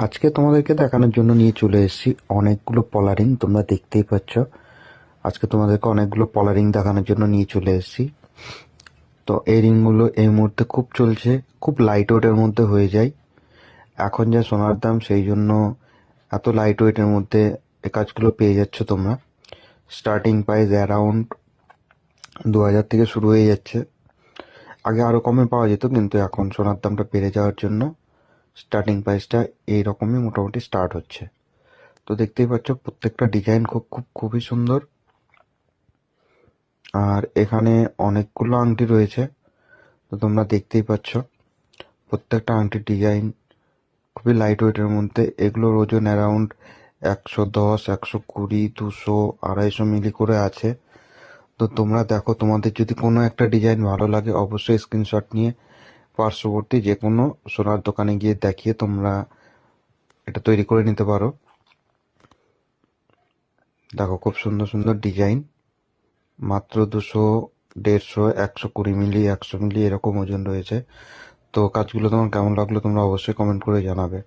আজকে তোমাদেরকে দেখানোর জন্য নিয়ে চলে এসেছি অনেকগুলো পলারিং। তোমরা দেখতেই পাচ্ছ, আজকে তোমাদেরকে অনেকগুলো পলারিং দেখানোর জন্য নিয়ে চলে এসেছি। তো এই রিংগুলো এই মুহূর্তে খুব চলছে, খুব লাইট ওয়েটের মধ্যে হয়ে যায়। এখন যা সোনার দাম, সেই জন্য এত লাইট ওয়েটের মধ্যে এই কাজগুলো পেয়ে যাচ্ছ তোমরা। স্টার্টিং প্রাইস অ্যারাউন্ড 2000 থেকে শুরু হয়ে যাচ্ছে। আগে আরও কমে পাওয়া যেত, কিন্তু এখন সোনার দামটা বেড়ে যাওয়ার জন্য স্টার্টিং প্রাইসটা এই রকমই মোটামুটি স্টার্ট হচ্ছে। তো দেখতেই পাচ্ছ প্রত্যেকটা ডিজাইন খুবই সুন্দর। আর এখানে অনেকগুলো আংটি রয়েছে, তো তোমরা দেখতেই পাচ্ছ প্রত্যেকটা আংটির ডিজাইন খুবই লাইট ওয়েটের মধ্যে। এগুলোর ওজন অ্যারাউন্ড 110, 120, 200, 250 মিলি করে আছে। তো তোমরা দেখো, তোমাদের যদি কোনো একটা ডিজাইন ভালো লাগে অবশ্যই স্ক্রিনশট নিয়ে পার্শ্ববর্তী যে কোনো সোনার দোকানে গিয়ে দেখিয়ে তোমরা এটা তৈরি করে নিতে পারো। দেখো খুব সুন্দর সুন্দর ডিজাইন, মাত্র 200, 150, 120 মিলি, 100 মিলি এরকম ওজন রয়েছে। তো কাজগুলো তোমার কেমন লাগলো তোমরা অবশ্যই কমেন্ট করে জানাবে।